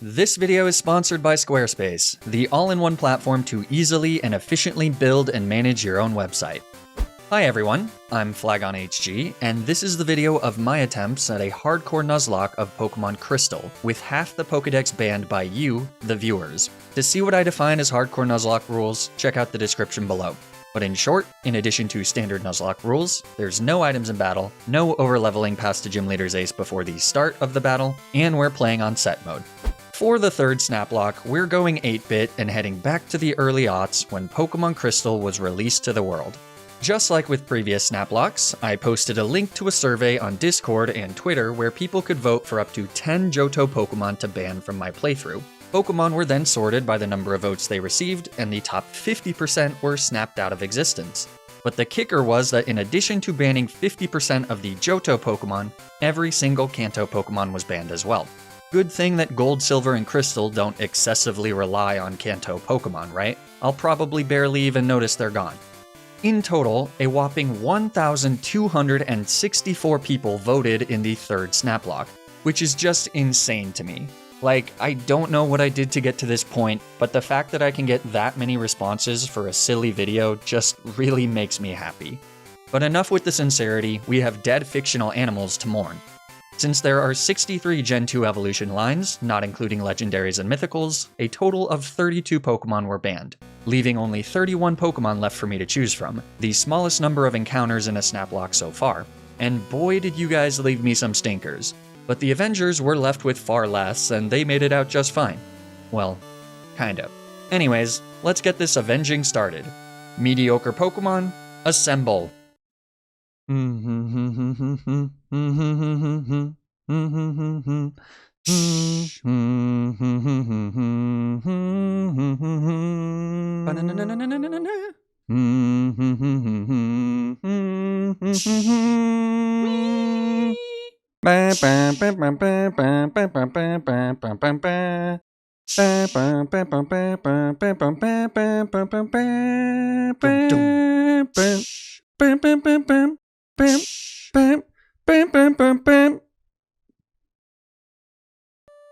This video is sponsored by Squarespace, the all-in-one platform to easily and efficiently build and manage your own website. Hi everyone, I'm FlagonHG, and this is the video of my attempts at a hardcore Nuzlocke of Pokémon Crystal, with half the Pokédex banned by you, the viewers. To see what I define as Hardcore Nuzlocke Rules, check out the description below. But in short, in addition to standard Nuzlocke rules, there's no items in battle, no overleveling past a gym leader's ace before the start of the battle, and we're playing on set mode. For the third Snaplock, we're going 8-bit and heading back to the early aughts when Pokémon Crystal was released to the world. Just like with previous Snaplocks, I posted a link to a survey on Discord and Twitter where people could vote for up to 10 Johto Pokémon to ban from my playthrough. Pokémon were then sorted by the number of votes they received, and the top 50% were snapped out of existence. But the kicker was that in addition to banning 50% of the Johto Pokémon, every single Kanto Pokémon was banned as well. Good thing that Gold, Silver, and Crystal don't excessively rely on Kanto Pokémon, right? I'll probably barely even notice they're gone. In total, a whopping 1,264 people voted in the third Snaplock, which is just insane to me. Like, I don't know what I did to get to this point, but the fact that I can get that many responses for a silly video just really makes me happy. But enough with the sincerity, we have dead fictional animals to mourn. Since there are 63 Gen 2 evolution lines, not including legendaries and mythicals, a total of 32 Pokemon were banned, leaving only 31 Pokemon left for me to choose from, the smallest number of encounters in a Snaplock so far. And boy did you guys leave me some stinkers. But the Avengers were left with far less, and they made it out just fine. Well, kind of. Anyways, let's get this avenging started. Mediocre Pokemon, assemble!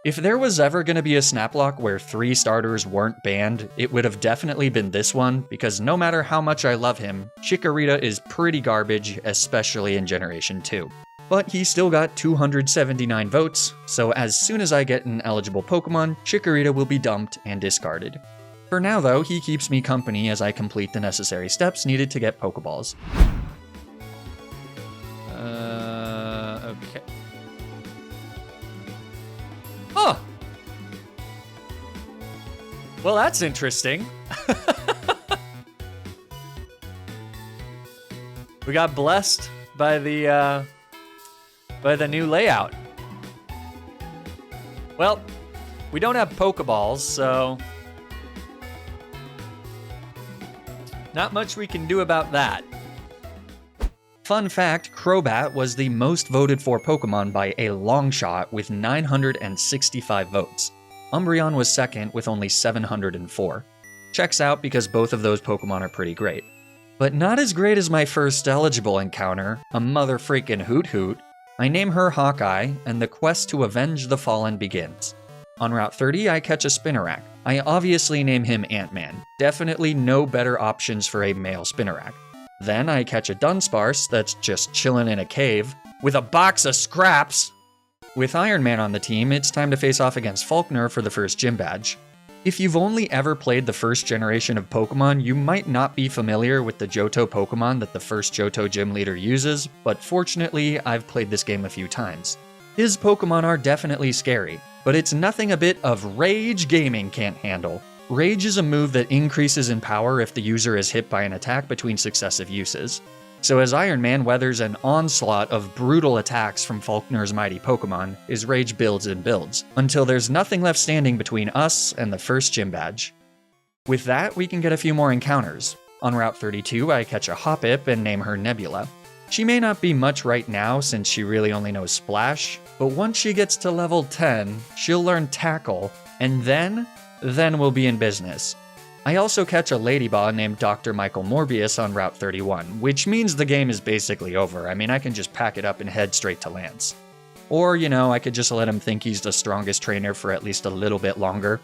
If there was ever going to be a Snaplock where 3 starters weren't banned, it would have definitely been this one, because no matter how much I love him, Chikorita is pretty garbage, especially in Generation 2. But he still got 279 votes, so as soon as I get an eligible Pokemon, Chikorita will be dumped and discarded. For now though, he keeps me company as I complete the necessary steps needed to get Pokeballs. Okay. Oh! Well, that's interesting. We got blessed by the new layout. Well, we don't have Pokeballs, so not much we can do about that. Fun fact, Crobat was the most voted for Pokemon by a long shot with 965 votes. Umbreon was second with only 704. Checks out because both of those Pokemon are pretty great. But not as great as my first eligible encounter, a mother freaking Hoot Hoot. I name her Hawkeye, and the quest to avenge the fallen begins. On Route 30, I catch a Spinarak. I obviously name him Ant-Man. Definitely no better options for a male Spinarak. Then I catch a Dunsparce that's just chilling in a cave, with a box of scraps! With Iron Man on the team, it's time to face off against Falkner for the first gym badge. If you've only ever played the first generation of Pokemon, you might not be familiar with the Johto Pokemon that the first Johto gym leader uses, but fortunately, I've played this game a few times. His Pokemon are definitely scary, but it's nothing a bit of Rage Gaming can't handle. Rage is a move that increases in power if the user is hit by an attack between successive uses. So as Iron Man weathers an onslaught of brutal attacks from Falkner's mighty Pokemon, his rage builds and builds, until there's nothing left standing between us and the first gym badge. With that, we can get a few more encounters. On Route 32, I catch a Hoppip and name her Nebula. She may not be much right now since she really only knows Splash, but once she gets to level 10, she'll learn Tackle, and then we'll be in business. I also catch a Ladybug named Dr. Michael Morbius on Route 31, which means the game is basically over. I mean, I can just pack it up and head straight to Lance. Or, I could just let him think he's the strongest trainer for at least a little bit longer.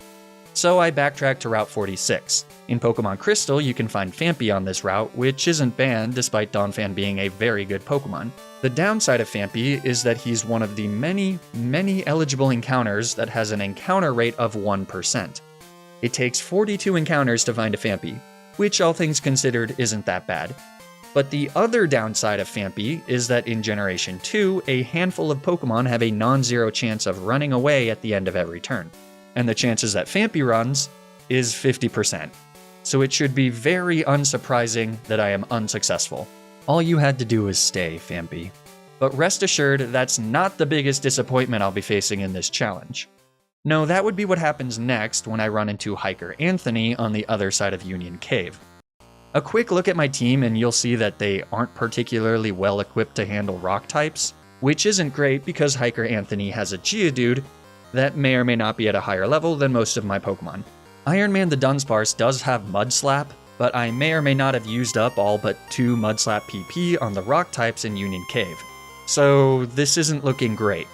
So I backtracked to Route 46. In Pokemon Crystal, you can find Phanpy on this route, which isn't banned despite Donphan being a very good Pokemon. The downside of Phanpy is that he's one of the many, many eligible encounters that has an encounter rate of 1%. It takes 42 encounters to find a Phanpy, which all things considered isn't that bad. But the other downside of Phanpy is that in Generation 2, a handful of Pokemon have a non-zero chance of running away at the end of every turn. And the chances that Phanpy runs is 50%. So it should be very unsurprising that I am unsuccessful. All you had to do was stay, Phanpy. But rest assured, that's not the biggest disappointment I'll be facing in this challenge. No, that would be what happens next when I run into Hiker Anthony on the other side of Union Cave. A quick look at my team and you'll see that they aren't particularly well equipped to handle rock types, which isn't great because Hiker Anthony has a Geodude that may or may not be at a higher level than most of my Pokemon. Iron Man the Dunsparce does have Mud Slap, but I may or may not have used up all but 2 Mud Slap PP on the rock types in Union Cave. So this isn't looking great.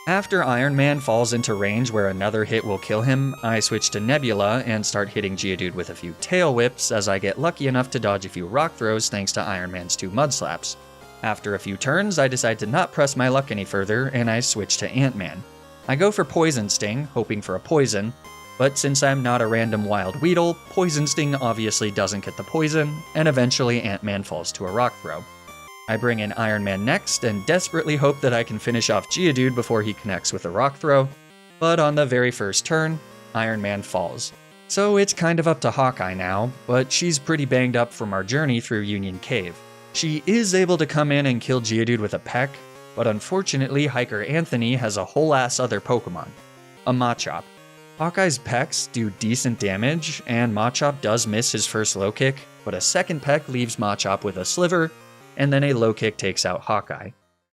After Iron Man falls into range where another hit will kill him, I switch to Nebula and start hitting Geodude with a few Tail Whips as I get lucky enough to dodge a few rock throws thanks to Iron Man's 2 Mud Slaps. After a few turns, I decide to not press my luck any further and I switch to Ant-Man. I go for Poison Sting, hoping for a poison, but since I'm not a random wild Weedle, Poison Sting obviously doesn't get the poison, and eventually Ant-Man falls to a rock throw. I bring in Iron Man next and desperately hope that I can finish off Geodude before he connects with a rock throw, but on the very first turn, Iron Man falls. So it's kind of up to Hawkeye now, but she's pretty banged up from our journey through Union Cave. She is able to come in and kill Geodude with a peck, but unfortunately Hiker Anthony has a whole ass other Pokemon, a Machop. Hawkeye's pecks do decent damage, and Machop does miss his first low kick, but a second peck leaves Machop with a sliver, and then a low kick takes out Hawkeye.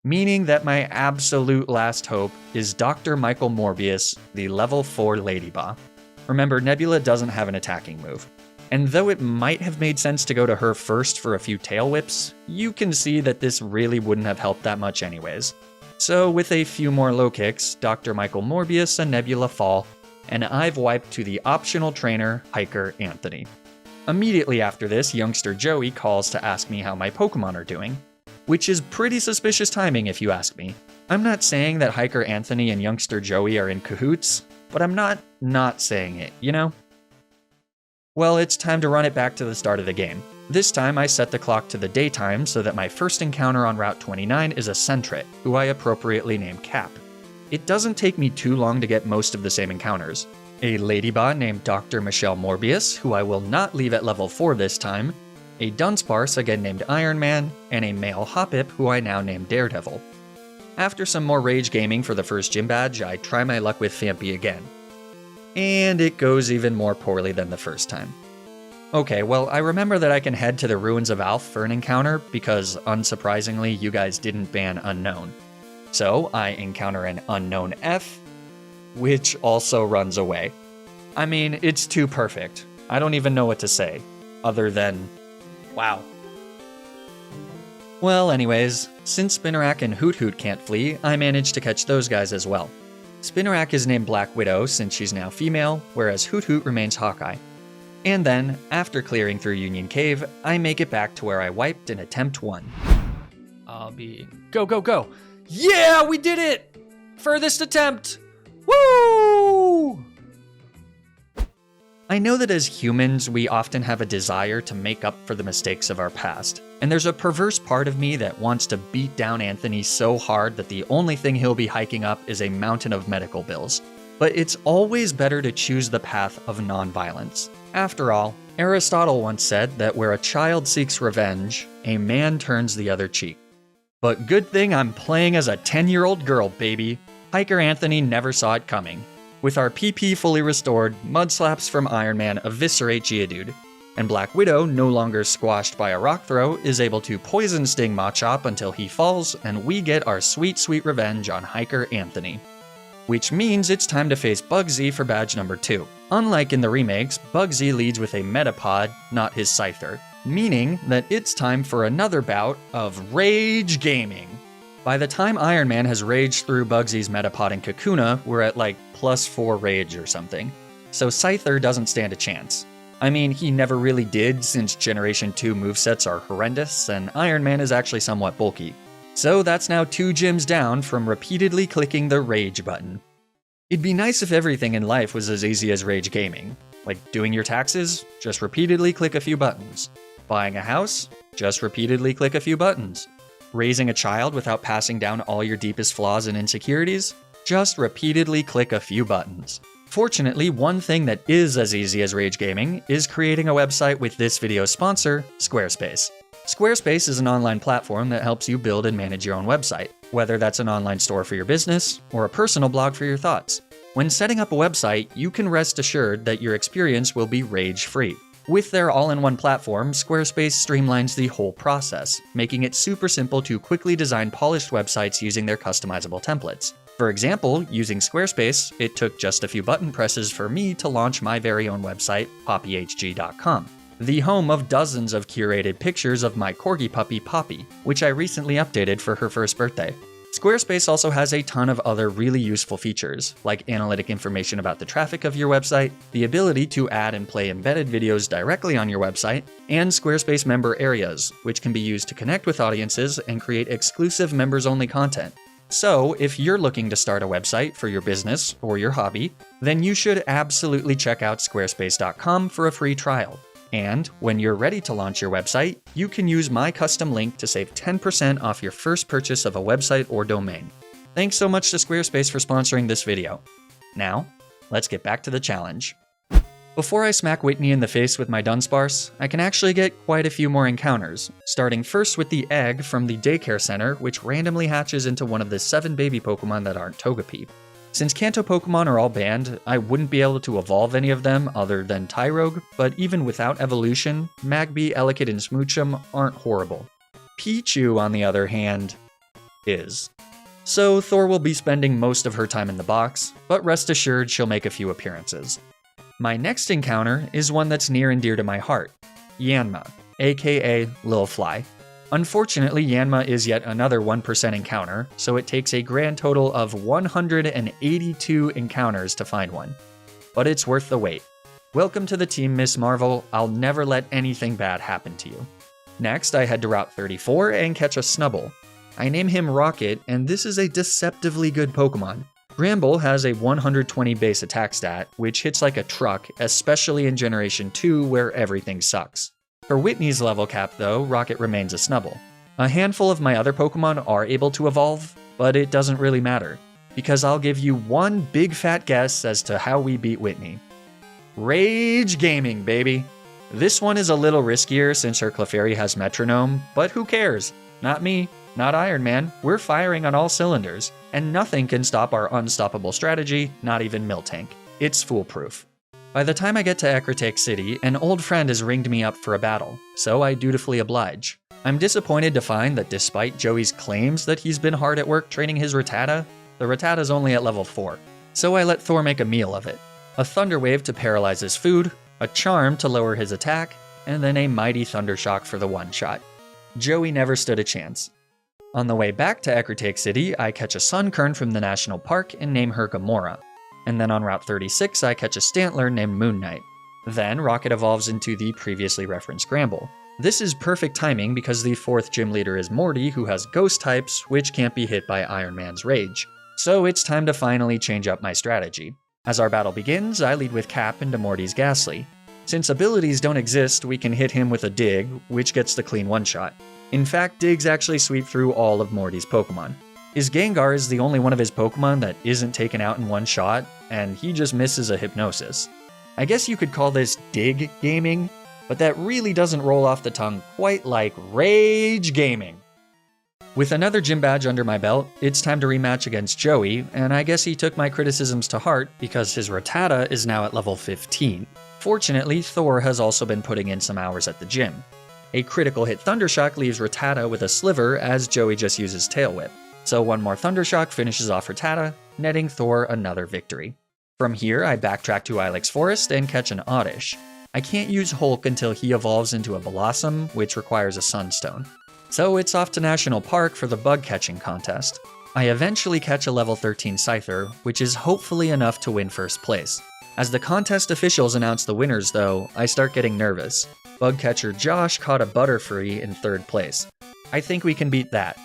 Meaning that my absolute last hope is Dr. Michael Morbius, the level 4 Ladybah. Remember, Nebula doesn't have an attacking move. And though it might have made sense to go to her first for a few Tail Whips, you can see that this really wouldn't have helped that much anyways. So with a few more low kicks, Dr. Michael Morbius and Nebula fall, and I've wiped to the optional trainer, Hiker Anthony. Immediately after this, youngster Joey calls to ask me how my Pokemon are doing, which is pretty suspicious timing if you ask me. I'm not saying that Hiker Anthony and youngster Joey are in cahoots, but I'm not saying it, you know? Well, it's time to run it back to the start of the game. This time I set the clock to the daytime so that my first encounter on Route 29 is a Sentret, who I appropriately name Cap. It doesn't take me too long to get most of the same encounters. A Ladybah named Dr. Michelle Morbius, who I will not leave at level 4 this time, a Dunsparce again named Iron Man, and a male Hoppip who I now name Daredevil. After some more rage gaming for the first gym badge, I try my luck with Phanpy again. And it goes even more poorly than the first time. Okay, well, I remember that I can head to the Ruins of Alph for an encounter because, unsurprisingly, you guys didn't ban Unown. So, I encounter an Unknown F, which also runs away. I mean, it's too perfect. I don't even know what to say, other than, wow. Well, anyways, since Spinarak and Hoot Hoot can't flee, I managed to catch those guys as well. Spinarak is named Black Widow since she's now female, whereas Hoot Hoot remains Hawkeye. And then, after clearing through Union Cave, I make it back to where I wiped in attempt 1. I'll be... Go, go, go! Yeah, we did it! Furthest attempt! Woo! I know that as humans, we often have a desire to make up for the mistakes of our past, and there's a perverse part of me that wants to beat down Anthony so hard that the only thing he'll be hiking up is a mountain of medical bills. But it's always better to choose the path of non-violence. After all, Aristotle once said that where a child seeks revenge, a man turns the other cheek. But good thing I'm playing as a 10-year-old girl, baby. Hiker Anthony never saw it coming. With our PP fully restored, Mud Slaps from Iron Man eviscerate Geodude, and Black Widow, no longer squashed by a rock throw, is able to Poison Sting Machop until he falls, and we get our sweet, sweet revenge on Hiker Anthony. Which means it's time to face Bugsy for badge number 2. Unlike in the remakes, Bugsy leads with a Metapod, not his Scyther, meaning that it's time for another bout of Rage Gaming. By the time Iron Man has raged through Bugsy's Metapod and Kakuna, we're at like +4 rage or something. So Scyther doesn't stand a chance. I mean, he never really did since Generation 2 movesets are horrendous, and Iron Man is actually somewhat bulky. So that's now 2 gyms down from repeatedly clicking the rage button. It'd be nice if everything in life was as easy as rage gaming. Like doing your taxes, just repeatedly click a few buttons. Buying a house, just repeatedly click a few buttons. Raising a child without passing down all your deepest flaws and insecurities, just repeatedly click a few buttons. Fortunately, one thing that is as easy as rage gaming is creating a website with this video's sponsor, Squarespace. Squarespace is an online platform that helps you build and manage your own website, whether that's an online store for your business or a personal blog for your thoughts. When setting up a website, you can rest assured that your experience will be rage-free. With their all-in-one platform, Squarespace streamlines the whole process, making it super simple to quickly design polished websites using their customizable templates. For example, using Squarespace, it took just a few button presses for me to launch my very own website, poppyhg.com. The home of dozens of curated pictures of my corgi puppy Poppy, which I recently updated for her first birthday. Squarespace also has a ton of other really useful features, like analytic information about the traffic of your website, the ability to add and play embedded videos directly on your website, and Squarespace member areas, which can be used to connect with audiences and create exclusive members-only content. So, if you're looking to start a website for your business or your hobby, then you should absolutely check out squarespace.com for a free trial. And when you're ready to launch your website, you can use my custom link to save 10% off your first purchase of a website or domain. Thanks so much to Squarespace for sponsoring this video. Now, let's get back to the challenge. Before I smack Whitney in the face with my Dunsparce, I can actually get quite a few more encounters, starting first with the egg from the daycare center, which randomly hatches into one of the 7 baby Pokemon that aren't Togepi. Since Kanto Pokemon are all banned, I wouldn't be able to evolve any of them other than Tyrogue, but even without evolution, Magby, Elekid, and Smoochum aren't horrible. Pichu, on the other hand, is. So Thor will be spending most of her time in the box, but rest assured she'll make a few appearances. My next encounter is one that's near and dear to my heart, Yanma, aka Lil Fly. Unfortunately, Yanma is yet another 1% encounter, so it takes a grand total of 182 encounters to find one. But it's worth the wait. Welcome to the team, Miss Marvel. I'll never let anything bad happen to you. Next, I head to Route 34 and catch a Snubbull. I name him Rocket, and this is a deceptively good Pokemon. Granbull has a 120 base attack stat, which hits like a truck, especially in Generation 2 where everything sucks. For Whitney's level cap though, Rocket remains a Snubbull. A handful of my other Pokemon are able to evolve, but it doesn't really matter, because I'll give you one big fat guess as to how we beat Whitney. Rage gaming, baby! This one is a little riskier since her Clefairy has Metronome, but who cares? Not me, not Iron Man, we're firing on all cylinders, and nothing can stop our unstoppable strategy, not even Miltank. It's foolproof. By the time I get to Ecruteak City, an old friend has ringed me up for a battle, so I dutifully oblige. I'm disappointed to find that despite Joey's claims that he's been hard at work training his Rattata, the Rattata's only at level 4, so I let Thor make a meal of it. A Thunder Wave to paralyze his food, a Charm to lower his attack, and then a mighty Thundershock for the one-shot. Joey never stood a chance. On the way back to Ecruteak City, I catch a Sunkern from the National Park and name her Gamora. And then on Route 36, I catch a Stantler named Moon Knight. Then Rocket evolves into the previously referenced Granbull. This is perfect timing because the 4th gym leader is Morty, who has ghost types, which can't be hit by Iron Man's rage. So it's time to finally change up my strategy. As our battle begins, I lead with Cap into Morty's Ghastly. Since abilities don't exist, we can hit him with a Dig, which gets the clean one-shot. In fact, Digs actually sweep through all of Morty's Pokemon. His Gengar is the only one of his Pokemon that isn't taken out in one shot, and he just misses a Hypnosis. I guess you could call this dig gaming, but that really doesn't roll off the tongue quite like rage gaming. With another gym badge under my belt, it's time to rematch against Joey, and I guess he took my criticisms to heart because his Rattata is now at level 15. Fortunately, Thor has also been putting in some hours at the gym. A critical hit Thundershock leaves Rattata with a sliver as Joey just uses Tail Whip. So one more Thundershock finishes off Rattata, netting Thor another victory. From here, I backtrack to Ilex Forest and catch an Oddish. I can't use Hulk until he evolves into a Bellossom, which requires a Sunstone. So it's off to National Park for the bug catching contest. I eventually catch a level 13 Scyther, which is hopefully enough to win first place. As the contest officials announce the winners though, I start getting nervous. Bug catcher Josh caught a Butterfree in 3rd place. I think we can beat that.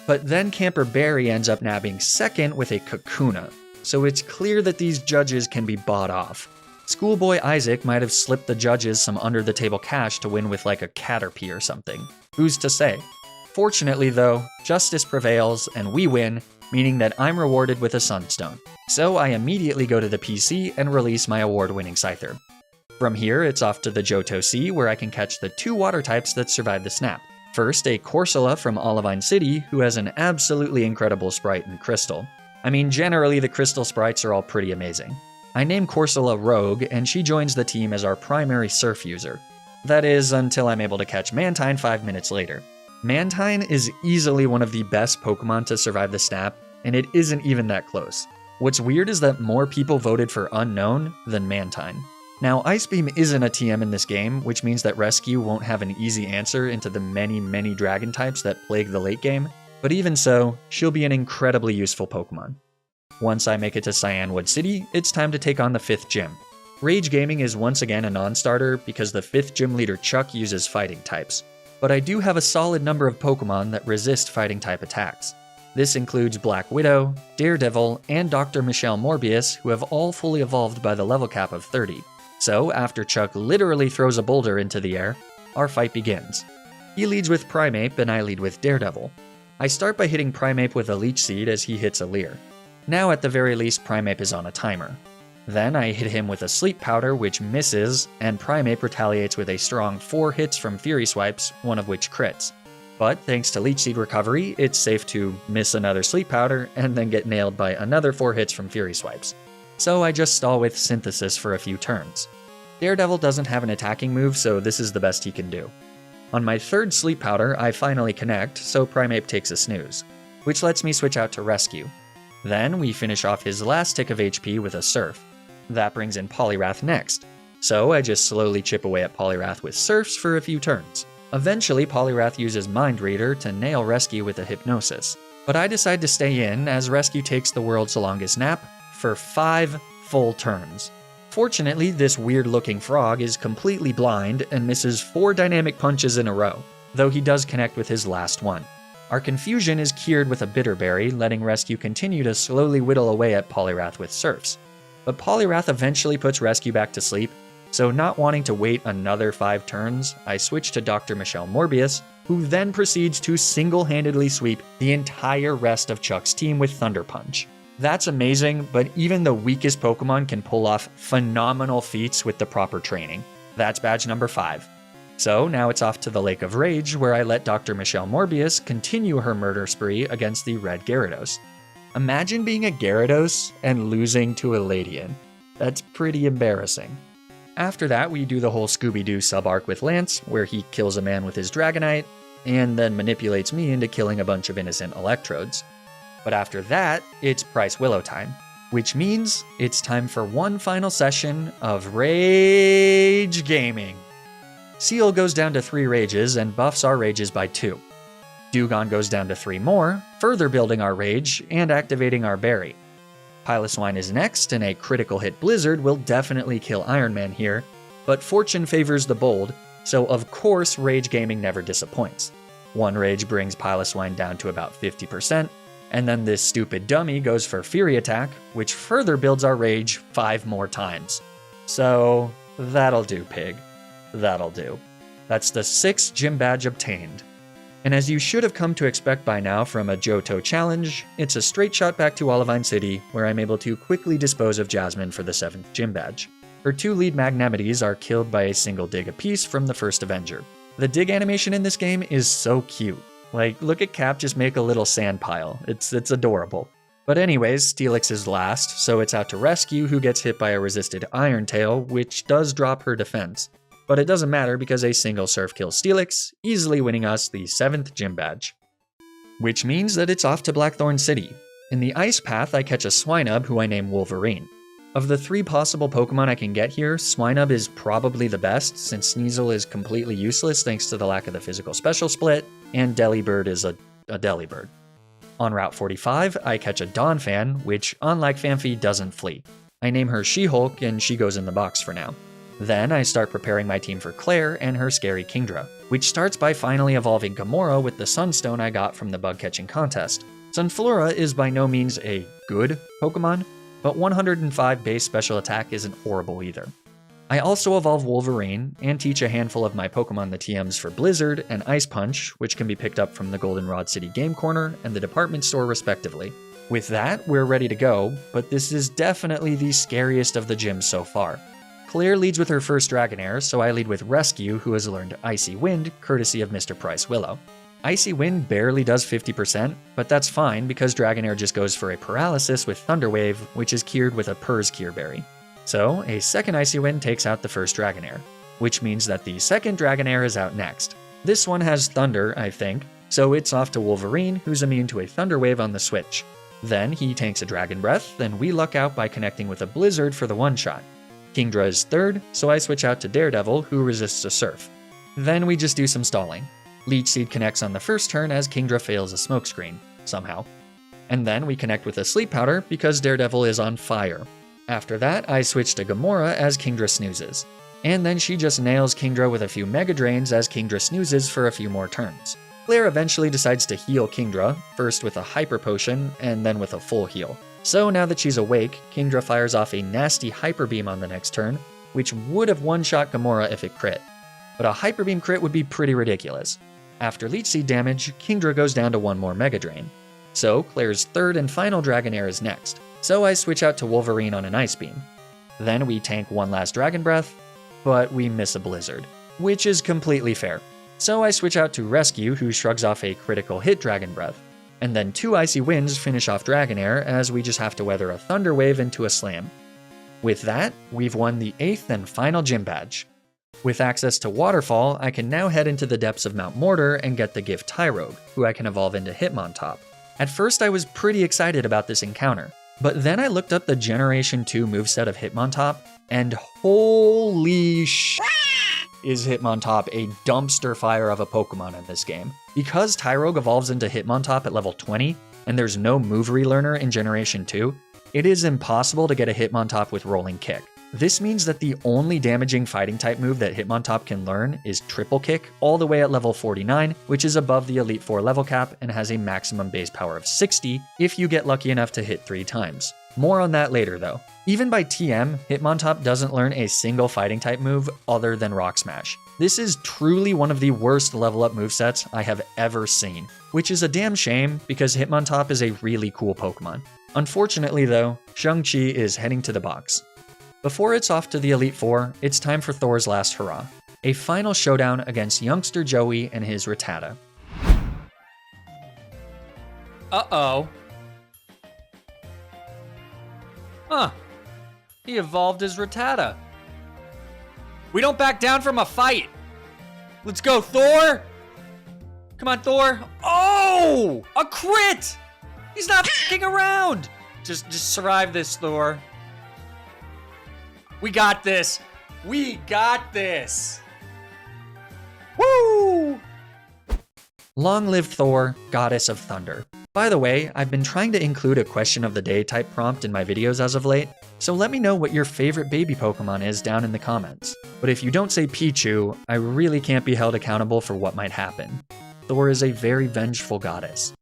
But then Camper Barry ends up nabbing 2nd with a Kakuna, so it's clear that these judges can be bought off. Schoolboy Isaac might have slipped the judges some under-the-table cash to win with like a Caterpie or something. Who's to say? Fortunately though, justice prevails and we win, meaning that I'm rewarded with a Sunstone. So I immediately go to the PC and release my award-winning Scyther. From here, it's off to the Johto Sea where I can catch the 2 water types that survive the snap. First, a Corsola from Olivine City, who has an absolutely incredible sprite in Crystal. I mean, generally the Crystal sprites are all pretty amazing. I name Corsola Rogue, and she joins the team as our primary Surf user. That is, until I'm able to catch Mantine 5 minutes later. Mantine is easily one of the best Pokemon to survive the snap, and it isn't even that close. What's weird is that more people voted for Unown than Mantine. Now, Ice Beam isn't a TM in this game, which means that Rescue won't have an easy answer into the many dragon types that plague the late game, but even so, she'll be an incredibly useful Pokemon. Once I make it to Cyanwood City, it's time to take on the 5th gym. Rage Gaming is once again a non-starter because the 5th gym leader Chuck uses fighting types, but I do have a solid number of Pokemon that resist fighting type attacks. This includes Black Widow, Daredevil, and Dr. Michelle Morbius, who have all fully evolved by the level cap of 30. So, after Chuck literally throws a boulder into the air, our fight begins. He leads with Primeape and I lead with Daredevil. I start by hitting Primeape with a Leech Seed as he hits a Leer. Now at the very least Primeape is on a timer. Then I hit him with a Sleep Powder which misses, and Primeape retaliates with a strong 4 hits from Fury Swipes, one of which crits. But thanks to Leech Seed recovery, it's safe to miss another Sleep Powder and then get nailed by another 4 hits from Fury Swipes. So I just stall with Synthesis for a few turns. Daredevil doesn't have an attacking move, so this is the best he can do. On my 3rd Sleep Powder, I finally connect, so Primeape takes a snooze, which lets me switch out to Rescue. Then we finish off his last tick of HP with a Surf. That brings in Poliwrath next, so I just slowly chip away at Poliwrath with Surfs for a few turns. Eventually, Poliwrath uses Mind Reader to nail Rescue with a Hypnosis, but I decide to stay in as Rescue takes the world's longest nap for 5 full turns. Fortunately, this weird-looking frog is completely blind and misses 4 dynamic punches in a row, though he does connect with his last one. Our confusion is cured with a Bitter Berry, letting Rescue continue to slowly whittle away at Poliwrath with Surfs. But Poliwrath eventually puts Rescue back to sleep, so not wanting to wait another 5 turns, I switch to Dr. Michelle Morbius, who then proceeds to single-handedly sweep the entire rest of Chuck's team with Thunder Punch. That's amazing, but even the weakest Pokemon can pull off phenomenal feats with the proper training. That's badge number 5. So now it's off to the Lake of Rage, where I let Dr. Michelle Morbius continue her murder spree against the red Gyarados. Imagine being a Gyarados and losing to a Ledian. That's pretty embarrassing. After that, we do the whole Scooby-Doo sub-arc with Lance, where he kills a man with his Dragonite, and then manipulates me into killing a bunch of innocent Electrodes. But after that, it's Price Willow time, which means it's time for one final session of Rage Gaming. Seal goes down to 3 rages and buffs our rages by 2. Dewgong goes down to 3 more, further building our rage and activating our berry. Piloswine is next, and a critical hit Blizzard will definitely kill Iron Man here, but fortune favors the bold, so of course Rage Gaming never disappoints. 1 rage brings Piloswine down to about 50%, and then this stupid dummy goes for Fury Attack, which further builds our rage 5 more times. So that'll do, pig. That'll do. That's the 6th gym badge obtained. And as you should have come to expect by now from a Johto challenge, it's a straight shot back to Olivine City, where I'm able to quickly dispose of Jasmine for the 7th gym badge. Her 2 lead Magnemities are killed by a single dig apiece from the first Avenger. The dig animation in this game is so cute. Like, look at Cap just make a little sand pile. It's adorable. But anyways, Steelix is last, so it's out to Rescue, who gets hit by a resisted Iron Tail, which does drop her defense. But it doesn't matter because a single Surf kills Steelix, easily winning us the 7th gym badge. Which means that it's off to Blackthorn City. In the Ice Path, I catch a Swinub who I name Wolverine. Of the 3 possible Pokemon I can get here, Swinub is probably the best, since Sneasel is completely useless thanks to the lack of the physical special split, and Delibird is a Delibird. On Route 45, I catch a Donphan, which, unlike Phanpy, doesn't flee. I name her She-Hulk, and she goes in the box for now. Then I start preparing my team for Claire and her scary Kingdra, which starts by finally evolving Gamora with the Sunstone I got from the bug catching contest. Sunflora is by no means a good Pokemon, but 105 base special attack isn't horrible either. I also evolve Wolverine and teach a handful of my Pokemon the TMs for Blizzard and Ice Punch, which can be picked up from the Goldenrod City Game Corner and the department store respectively. With that, we're ready to go, but this is definitely the scariest of the gyms so far. Claire leads with her first Dragonair, so I lead with Rescue, who has learned Icy Wind, courtesy of Mr. Price Willow. Icy Wind barely does 50%, but that's fine because Dragonair just goes for a Paralysis with Thunder Wave, which is cured with a Purr's Cure Berry. So, a second Icy Wind takes out the first Dragonair, which means that the second Dragonair is out next. This one has Thunder, I think, so it's off to Wolverine, who's immune to a Thunder Wave on the switch. Then he tanks a Dragon Breath, then we luck out by connecting with a Blizzard for the one-shot. Kingdra is third, so I switch out to Daredevil, who resists a Surf. Then we just do some stalling. Leech Seed connects on the first turn as Kingdra fails a Smokescreen, somehow. And then we connect with a Sleep Powder because Daredevil is on fire. After that, I switch to Gamora as Kingdra snoozes. And then she just nails Kingdra with a few Mega Drains as Kingdra snoozes for a few more turns. Claire eventually decides to heal Kingdra, first with a Hyper Potion and then with a full heal. So now that she's awake, Kingdra fires off a nasty Hyper Beam on the next turn, which would have one-shot Gamora if it crit. But a Hyper Beam crit would be pretty ridiculous. After Leech Seed damage, Kingdra goes down to one more Mega Drain. So Claire's third and final Dragonair is next. So I switch out to Wolverine on an Ice Beam. Then we tank one last Dragon Breath, but we miss a Blizzard, which is completely fair. So I switch out to Rescue, who shrugs off a critical hit Dragon Breath. And then two Icy Winds finish off Dragonair as we just have to weather a Thunder Wave into a Slam. With that, we've won the 8th and final gym badge. With access to Waterfall, I can now head into the depths of Mount Mortar and get the gift Tyrogue, who I can evolve into Hitmontop. At first I was pretty excited about this encounter, but then I looked up the Generation 2 moveset of Hitmontop, and holy sh**, is Hitmontop a dumpster fire of a Pokemon in this game. Because Tyrogue evolves into Hitmontop at level 20, and there's no move relearner in Generation 2, it is impossible to get a Hitmontop with Rolling Kick. This means that the only damaging fighting type move that Hitmontop can learn is Triple Kick, all the way at level 49, which is above the Elite Four level cap and has a maximum base power of 60 if you get lucky enough to hit 3 times. More on that later though. Even by TM, Hitmontop doesn't learn a single fighting type move other than Rock Smash. This is truly one of the worst level up movesets I have ever seen, which is a damn shame because Hitmontop is a really cool Pokemon. Unfortunately though, Shang-Chi is heading to the box. Before it's off to the Elite Four, it's time for Thor's last hurrah, a final showdown against youngster Joey and his Rattata. Uh-oh. Huh. He evolved as Rattata. We don't back down from a fight. Let's go, Thor! Come on, Thor. Oh! A crit! He's not f***ing around! Just survive this, Thor. We got this. We got this. Woo! Long live Thor, Goddess of Thunder. By the way, I've been trying to include a question of the day type prompt in my videos as of late, so let me know what your favorite baby Pokemon is down in the comments. But if you don't say Pichu, I really can't be held accountable for what might happen. Thor is a very vengeful goddess.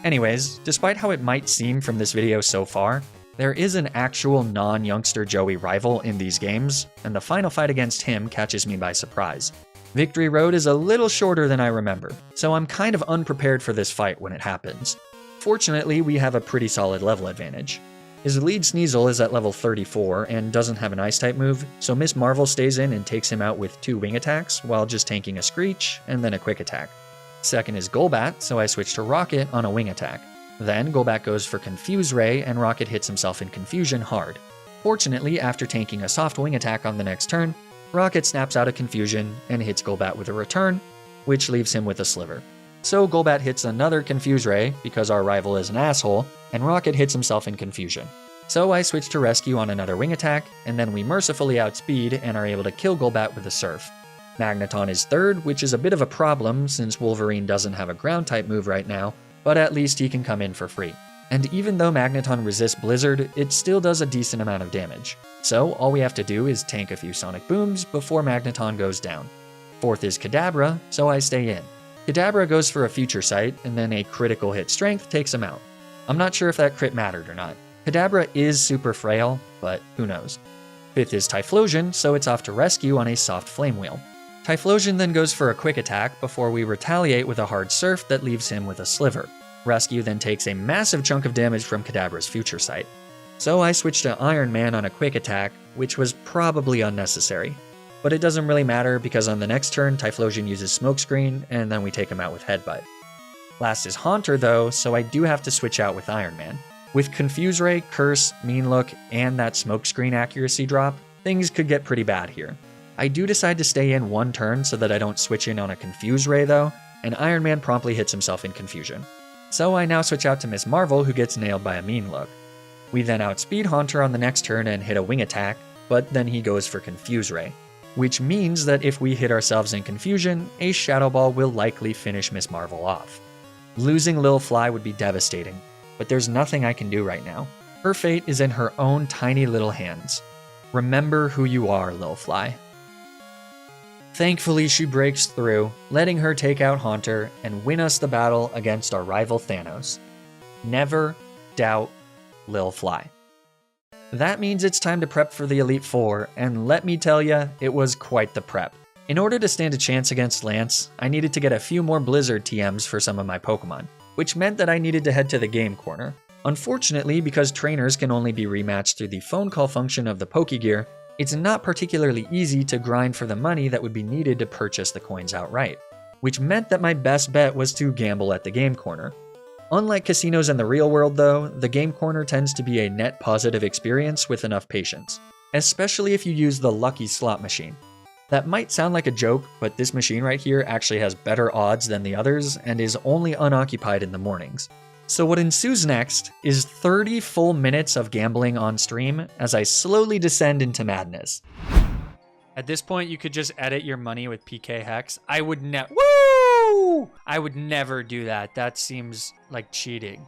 Anyways, despite how it might seem from this video so far, there is an actual non-youngster Joey rival in these games, and the final fight against him catches me by surprise. Victory Road is a little shorter than I remember, so I'm kind of unprepared for this fight when it happens. Fortunately, we have a pretty solid level advantage. His lead Sneasel is at level 34 and doesn't have an Ice-type move, so Miss Marvel stays in and takes him out with 2 wing attacks while just tanking a Screech and then a quick attack. Second is Golbat, so I switch to Rocket on a wing attack. Then Golbat goes for Confuse Ray and Rocket hits himself in Confusion hard. Fortunately, after tanking a soft wing attack on the next turn, Rocket snaps out of Confusion and hits Golbat with a return, which leaves him with a Sliver. So Golbat hits another Confuse Ray because our rival is an asshole, and Rocket hits himself in Confusion. So I switch to Rescue on another wing attack, and then we mercifully outspeed and are able to kill Golbat with a Surf. Magneton is third, which is a bit of a problem since Wolverine doesn't have a ground-type move right now, but at least he can come in for free. And even though Magneton resists Blizzard, it still does a decent amount of damage. So all we have to do is tank a few Sonic Booms before Magneton goes down. Fourth is Kadabra, so I stay in. Kadabra goes for a Future Sight, and then a critical hit strength takes him out. I'm not sure if that crit mattered or not. Kadabra is super frail, but who knows. Fifth is Typhlosion, so it's off to rescue on a soft Flame Wheel. Typhlosion then goes for a quick attack before we retaliate with a hard Surf that leaves him with a Sliver. Rescue then takes a massive chunk of damage from Kadabra's Future Sight. So I switch to Iron Man on a quick attack, which was probably unnecessary. But it doesn't really matter because on the next turn, Typhlosion uses Smokescreen, and then we take him out with Headbutt. Last is Haunter though, so I do have to switch out with Iron Man. With Confuse Ray, Curse, Mean Look, and that Smokescreen accuracy drop, things could get pretty bad here. I do decide to stay in one turn so that I don't switch in on a Confuse Ray though, and Iron Man promptly hits himself in confusion. So I now switch out to Miss Marvel, who gets nailed by a Mean Look. We then outspeed Haunter on the next turn and hit a Wing Attack, but then he goes for Confuse Ray. Which means that if we hit ourselves in confusion, a Shadow Ball will likely finish Miss Marvel off. Losing Lil Fly would be devastating, but there's nothing I can do right now. Her fate is in her own tiny little hands. Remember who you are, Lil Fly. Thankfully, she breaks through, letting her take out Haunter and win us the battle against our rival Thanos. Never doubt Lil Fly. That means it's time to prep for the Elite Four, and let me tell ya, it was quite the prep. In order to stand a chance against Lance, I needed to get a few more Blizzard TMs for some of my Pokemon, which meant that I needed to head to the game corner. Unfortunately, because trainers can only be rematched through the phone call function of the Pokegear, it's not particularly easy to grind for the money that would be needed to purchase the coins outright, which meant that my best bet was to gamble at the game corner. Unlike casinos in the real world though, the game corner tends to be a net positive experience with enough patience, especially if you use the lucky slot machine. That might sound like a joke, but this machine right here actually has better odds than the others and is only unoccupied in the mornings. So what ensues next is 30 full minutes of gambling on stream as I slowly descend into madness. At this point, you could just edit your money with PK Hex. I would never do that. That seems like cheating.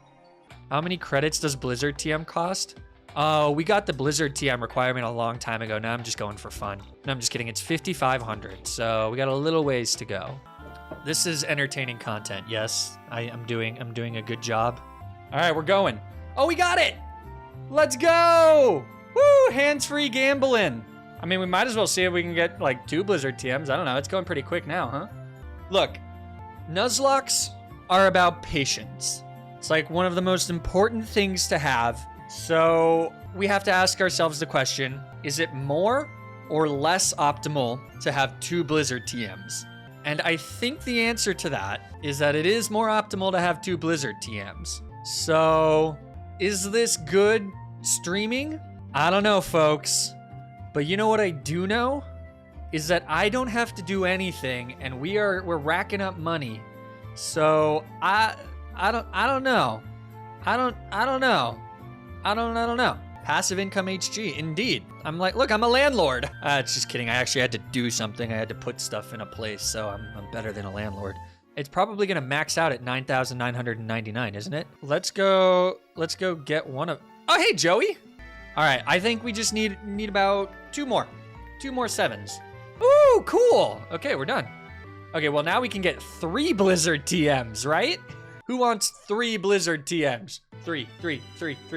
How many credits does Blizzard TM cost? Oh, we got the Blizzard TM requirement a long time ago. Now I'm just going for fun. No, I'm just kidding. It's 5,500, so we got a little ways to go. This is entertaining content. Yes, I'm doing a good job. All right, we're going. Oh, we got it. Let's go. Woo, hands-free gambling. I mean, we might as well see if we can get like 2 Blizzard TMs. I don't know. It's going pretty quick now, huh? Look, Nuzlockes are about patience. It's like one of the most important things to have. So we have to ask ourselves the question, is it more or less optimal to have 2 Blizzard TMs? And I think the answer to that is that it is more optimal to have 2 Blizzard TMs. So is this good streaming? I don't know, folks. But you know what I do know? Is that I don't have to do anything and we're racking up money. So I don't know. I don't know. Passive income HG, indeed. I'm like, look, I'm a landlord. It's just kidding. I actually had to do something. I had to put stuff in a place, so I'm better than a landlord. It's probably gonna max out at 9,999, isn't it? Let's go get one of. Oh, hey, Joey. All right, I think we just need about 2 more 7s. Ooh, cool. Okay, we're done. Okay, well now we can get 3 Blizzard TMs, right? Who wants 3 Blizzard TMs? 3.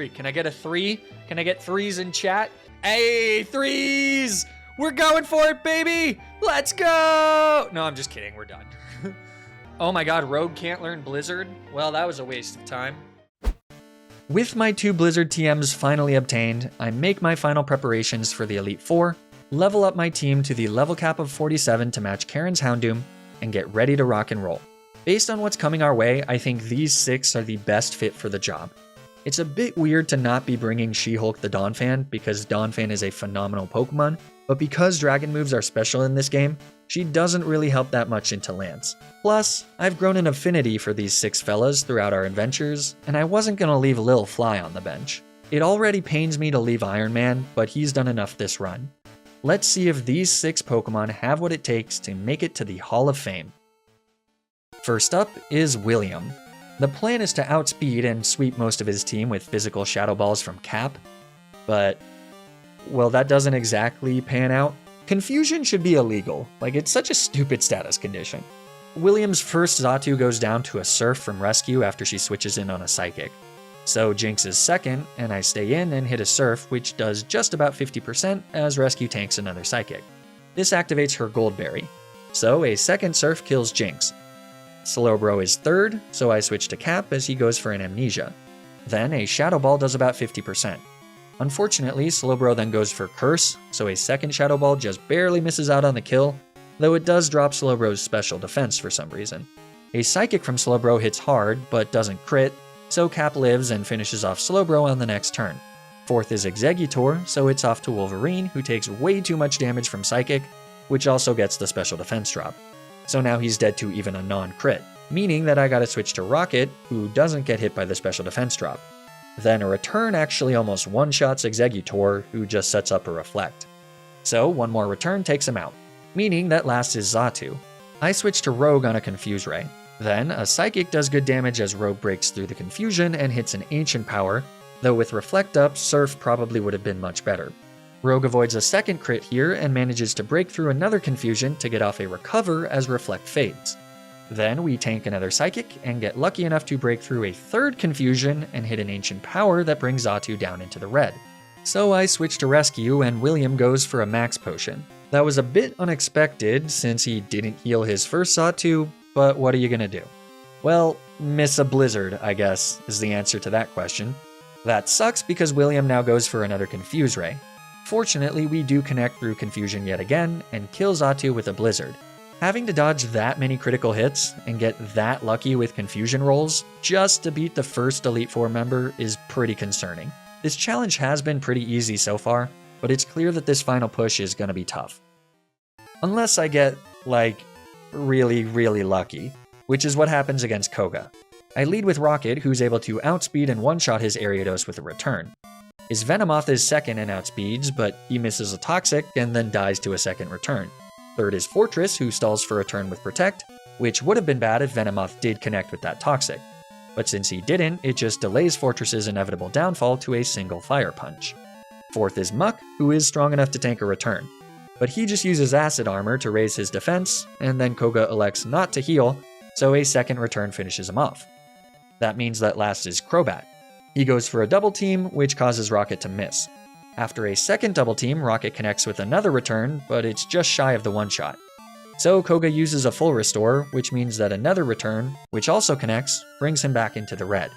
Can I get a 3? Can I get 3s in chat? Hey, 3s! We're going for it, baby! Let's go! No, I'm just kidding. We're done. Oh my god, Rogue can't learn Blizzard? Well, that was a waste of time. With my 2 Blizzard TMs finally obtained, I make my final preparations for the Elite Four, level up my team to the level cap of 47 to match Karen's Houndoom, and get ready to rock and roll. Based on what's coming our way, I think these 6 are the best fit for the job. It's a bit weird to not be bringing She-Hulk the Donphan because Donphan is a phenomenal Pokemon, but because dragon moves are special in this game, she doesn't really help that much into Lance. Plus, I've grown an affinity for these 6 fellas throughout our adventures, and I wasn't gonna leave Lil Fly on the bench. It already pains me to leave Iron Man, but he's done enough this run. Let's see if these 6 Pokemon have what it takes to make it to the Hall of Fame. First up is William. The plan is to outspeed and sweep most of his team with physical Shadow Balls from Cap, but, well, that doesn't exactly pan out. Confusion should be illegal, like it's such a stupid status condition. William's first Xatu goes down to a Surf from Rescue after she switches in on a Psychic. So Jinx is second, and I stay in and hit a Surf, which does just about 50% as Rescue tanks another Psychic. This activates her Goldberry. So a second Surf kills Jinx. Slowbro is third, so I switch to Cap as he goes for an Amnesia. Then a Shadow Ball does about 50%. Unfortunately, Slowbro then goes for Curse, so a second Shadow Ball just barely misses out on the kill, though it does drop Slowbro's special defense for some reason. A Psychic from Slowbro hits hard, but doesn't crit, so Cap lives and finishes off Slowbro on the next turn. Fourth is Exeggutor, so it's off to Wolverine, who takes way too much damage from Psychic, which also gets the special defense drop. So now he's dead to even a non-crit, meaning that I gotta switch to Rocket, who doesn't get hit by the special defense drop. Then a Return actually almost one-shots Exeggutor, who just sets up a Reflect. So one more Return takes him out, meaning that last is Xatu. I switch to Rogue on a Confuse Ray. Then a Psychic does good damage as Rogue breaks through the confusion and hits an Ancient Power, though with Reflect up, Surf probably would have been much better. Rogue avoids a second crit here and manages to break through another confusion to get off a Recover as Reflect fades. Then we tank another Psychic and get lucky enough to break through a third confusion and hit an Ancient Power that brings Xatu down into the red. So I switch to Rescue and William goes for a Max Potion. That was a bit unexpected since he didn't heal his first Xatu, but what are you gonna do? Well, miss a Blizzard, I guess, is the answer to that question. That sucks because William now goes for another Confuse Ray. Fortunately, we do connect through confusion yet again and kill Xatu with a Blizzard. Having to dodge that many critical hits and get that lucky with confusion rolls just to beat the first Elite Four member is pretty concerning. This challenge has been pretty easy so far, but it's clear that this final push is gonna be tough. Unless I get, like, really, really lucky, which is what happens against Koga. I lead with Rocket, who's able to outspeed and one-shot his Ariados with a Return. His Venomoth is second and outspeeds, but he misses a Toxic and then dies to a second Return. Third is Fortress, who stalls for a turn with Protect, which would have been bad if Venomoth did connect with that Toxic. But since he didn't, it just delays Fortress's inevitable downfall to a single Fire Punch. Fourth is Muck, who is strong enough to tank a Return. But he just uses Acid Armor to raise his defense, and then Koga elects not to heal, so a second Return finishes him off. That means that last is Crobat. He goes for a double team, which causes Rocket to miss. After a second double team, Rocket connects with another Return, but it's just shy of the one-shot. So Koga uses a full restore, which means that another Return, which also connects, brings him back into the red.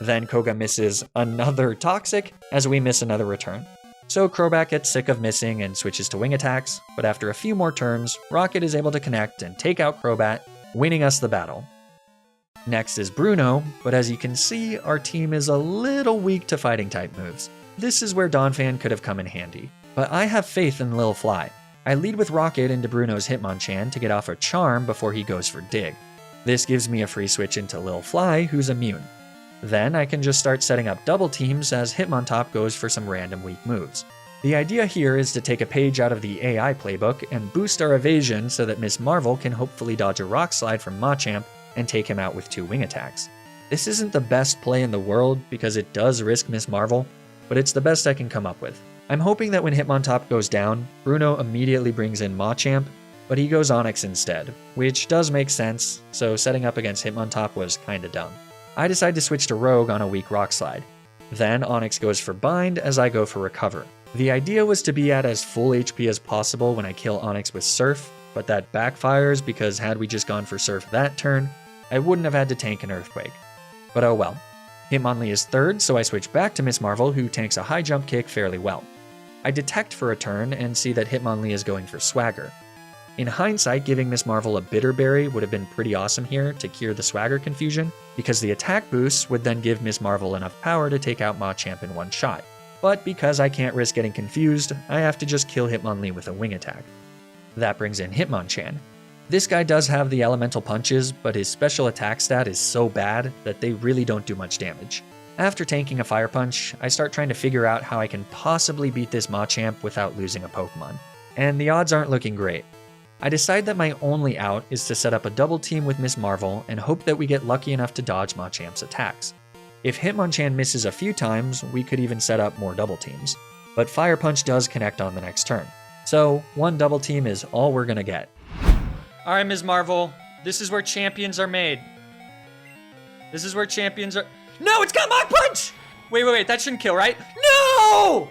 Then Koga misses another Toxic, as we miss another Return. So Crobat gets sick of missing and switches to wing attacks, but after a few more turns, Rocket is able to connect and take out Crobat, winning us the battle. Next is Bruno, but as you can see, our team is a little weak to fighting type moves. This is where Donphan could have come in handy, but I have faith in Lil Fly. I lead with Rocket into Bruno's Hitmonchan to get off a Charm before he goes for Dig. This gives me a free switch into Lil Fly, who's immune. Then I can just start setting up double teams as Hitmontop goes for some random weak moves. The idea here is to take a page out of the AI playbook and boost our evasion so that Miss Marvel can hopefully dodge a Rock Slide from Machamp and take him out with 2 wing attacks. This isn't the best play in the world because it does risk Miss Marvel, but it's the best I can come up with. I'm hoping that when Hitmontop goes down, Bruno immediately brings in Machamp, but he goes Onix instead, which does make sense, so setting up against Hitmontop was kinda dumb. I decide to switch to Rogue on a weak Rock Slide. Then Onix goes for Bind as I go for Recover. The idea was to be at as full HP as possible when I kill Onix with Surf, but that backfires because had we just gone for Surf that turn, I wouldn't have had to tank an Earthquake. But oh well. Hitmonlee is third, so I switch back to Miss Marvel, who tanks a high jump kick fairly well. I detect for a turn and see that Hitmonlee is going for Swagger. In hindsight, giving Miss Marvel a Bitter Berry would have been pretty awesome here to cure the Swagger confusion, because the attack boost would then give Miss Marvel enough power to take out Machamp in one shot. But because I can't risk getting confused, I have to just kill Hitmonlee with a wing attack. That brings in Hitmonchan. This guy does have the elemental punches, but his special attack stat is so bad that they really don't do much damage. After tanking a Fire Punch, I start trying to figure out how I can possibly beat this Machamp without losing a Pokemon, and the odds aren't looking great. I decide that my only out is to set up a double team with Miss Marvel and hope that we get lucky enough to dodge Machamp's attacks. If Hitmonchan misses a few times, we could even set up more double teams, but Fire Punch does connect on the next turn, so one double team is all we're gonna get. Alright, Ms. Marvel, this is where champions are made. This is where champions are... No, it's got Mach Punch! Wait, that shouldn't kill, right? No!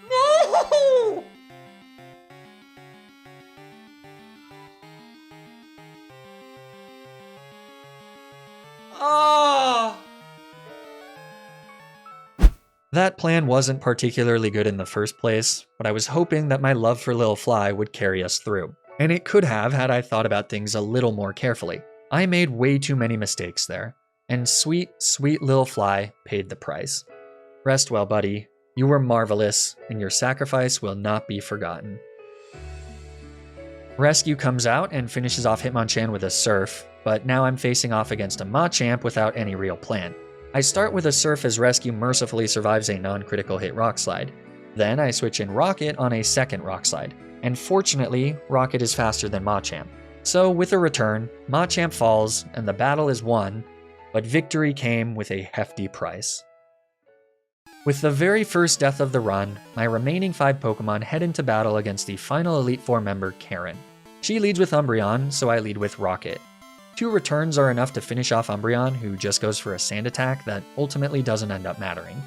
No! Oh! That plan wasn't particularly good in the first place, but I was hoping that my love for Lil Fly would carry us through. And it could have had I thought about things a little more carefully. I made way too many mistakes there, and sweet, sweet Lil Fly paid the price. Rest well, buddy. You were marvelous, and your sacrifice will not be forgotten. Rescue comes out and finishes off Hitmonchan with a Surf, but now I'm facing off against a Machamp without any real plan. I start with a Surf as Rescue mercifully survives a non-critical hit Rock Slide. Then I switch in Rocket on a second Rock Slide, and fortunately, Rocket is faster than Machamp. So with a return, Machamp falls and the battle is won, but victory came with a hefty price. With the very first death of the run, my remaining 5 Pokemon head into battle against the final Elite Four member, Karen. She leads with Umbreon, so I lead with Rocket. 2 returns are enough to finish off Umbreon, who just goes for a Sand Attack that ultimately doesn't end up mattering.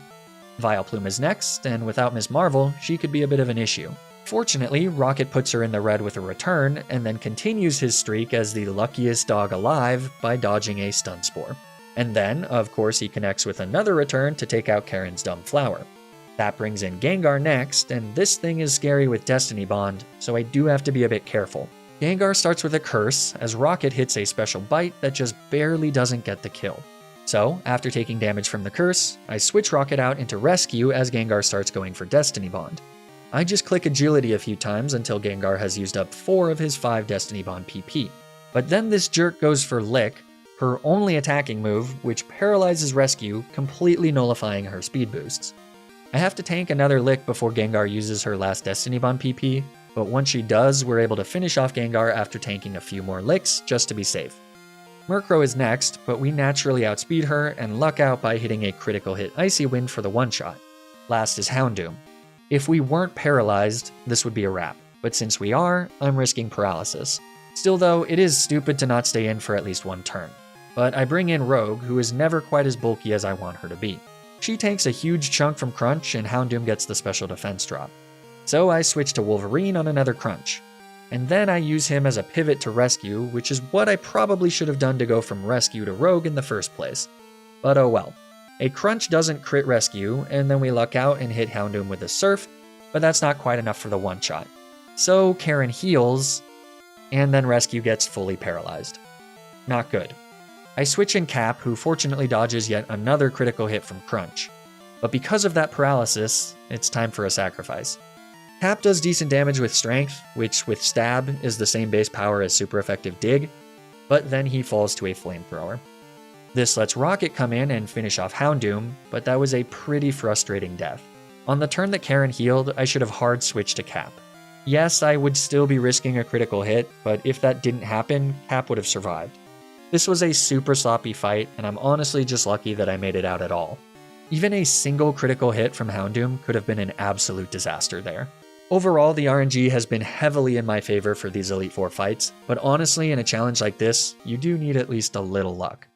Vileplume is next, and without Miss Marvel, she could be a bit of an issue. Fortunately, Rocket puts her in the red with a return, and then continues his streak as the luckiest dog alive by dodging a Stun Spore. And then, of course, he connects with another return to take out Karen's Dumb Flower. That brings in Gengar next, and this thing is scary with Destiny Bond, so I do have to be a bit careful. Gengar starts with a Curse, as Rocket hits a special bite that just barely doesn't get the kill. So, after taking damage from the Curse, I switch Rocket out into Rescue as Gengar starts going for Destiny Bond. I just click Agility a few times until Gengar has used up 4 of his 5 Destiny Bond PP. But then this jerk goes for Lick, her only attacking move, which paralyzes Rescue, completely nullifying her speed boosts. I have to tank another Lick before Gengar uses her last Destiny Bond PP, but once she does, we're able to finish off Gengar after tanking a few more Licks just to be safe. Murkrow is next, but we naturally outspeed her and luck out by hitting a critical hit Icy Wind for the one-shot. Last is Houndoom. If we weren't paralyzed, this would be a wrap, but since we are, I'm risking paralysis. Still though, it is stupid to not stay in for at least one turn. But I bring in Rogue, who is never quite as bulky as I want her to be. She takes a huge chunk from Crunch, and Houndoom gets the special defense drop. So I switch to Wolverine on another Crunch. And then I use him as a pivot to Rescue, which is what I probably should have done to go from Rescue to Rogue in the first place. But oh well. A Crunch doesn't crit Rescue, and then we luck out and hit Houndoom with a Surf, but that's not quite enough for the one-shot. So Karen heals, and then Rescue gets fully paralyzed. Not good. I switch in Cap, who fortunately dodges yet another critical hit from Crunch. But because of that paralysis, it's time for a sacrifice. Cap does decent damage with Strength, which with Stab is the same base power as super effective Dig, but then he falls to a Flamethrower. This lets Rocket come in and finish off Houndoom, but that was a pretty frustrating death. On the turn that Karen healed, I should have hard switched to Cap. Yes, I would still be risking a critical hit, but if that didn't happen, Cap would have survived. This was a super sloppy fight, and I'm honestly just lucky that I made it out at all. Even a single critical hit from Houndoom could have been an absolute disaster there. Overall, the RNG has been heavily in my favor for these Elite Four fights, but honestly, in a challenge like this, you do need at least a little luck.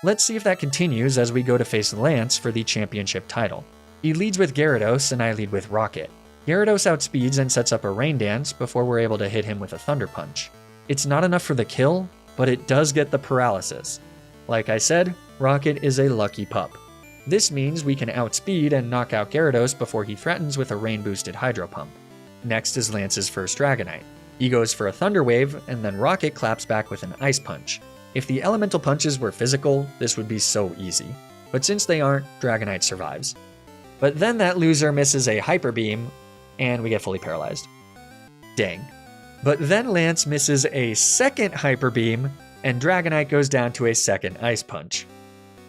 Let's see if that continues as we go to face Lance for the championship title. He leads with Gyarados, and I lead with Rocket. Gyarados outspeeds and sets up a Rain Dance before we're able to hit him with a Thunder Punch. It's not enough for the kill, but it does get the paralysis. Like I said, Rocket is a lucky pup. This means we can outspeed and knock out Gyarados before he threatens with a rain-boosted Hydro Pump. Next is Lance's first Dragonite. He goes for a Thunder Wave, and then Rocket claps back with an Ice Punch. If the elemental punches were physical, this would be so easy. But since they aren't, Dragonite survives. But then that loser misses a Hyper Beam, and we get fully paralyzed. Dang. But then Lance misses a second Hyper Beam, and Dragonite goes down to a second Ice Punch.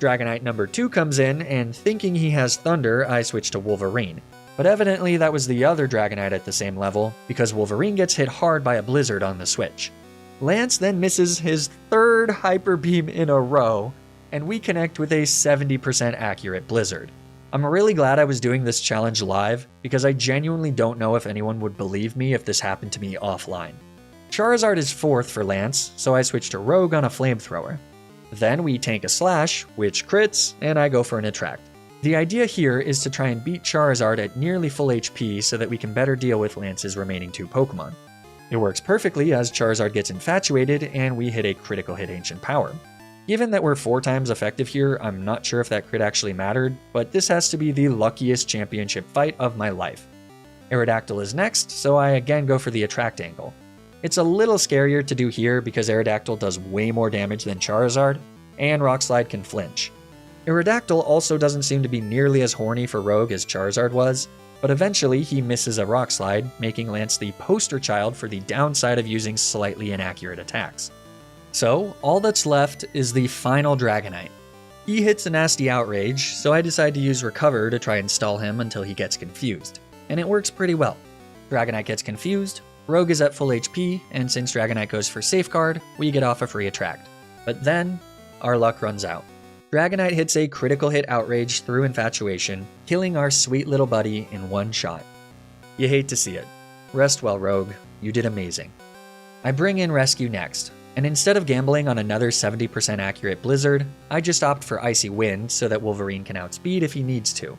Dragonite number 2 comes in, and thinking he has Thunder, I switch to Wolverine. But evidently that was the other Dragonite at the same level, because Wolverine gets hit hard by a Blizzard on the switch. Lance then misses his 3rd Hyper Beam in a row, and we connect with a 70% accurate Blizzard. I'm really glad I was doing this challenge live, because I genuinely don't know if anyone would believe me if this happened to me offline. Charizard is 4th for Lance, so I switch to Rogue on a Flamethrower. Then we tank a Slash, which crits, and I go for an Attract. The idea here is to try and beat Charizard at nearly full HP so that we can better deal with Lance's remaining 2 Pokemon. It works perfectly as Charizard gets infatuated and we hit a critical hit Ancient Power. Given that we're 4 times effective here, I'm not sure if that crit actually mattered, but this has to be the luckiest championship fight of my life. Aerodactyl is next, so I again go for the Attract angle. It's a little scarier to do here because Aerodactyl does way more damage than Charizard, and Rock Slide can flinch. Aerodactyl also doesn't seem to be nearly as horny for Rogue as Charizard was, but eventually he misses a Rock Slide, making Lance the poster child for the downside of using slightly inaccurate attacks. So, all that's left is the final Dragonite. He hits a nasty Outrage, so I decide to use Recover to try and stall him until he gets confused. And it works pretty well. Dragonite gets confused, Rogue is at full HP, and since Dragonite goes for Safeguard, we get off a free Attract. But then, our luck runs out. Dragonite hits a critical hit Outrage through Infatuation, killing our sweet little buddy in one shot. You hate to see it. Rest well, Rogue. You did amazing. I bring in Rescue next, and instead of gambling on another 70% accurate Blizzard, I just opt for Icy Wind so that Wolverine can outspeed if he needs to.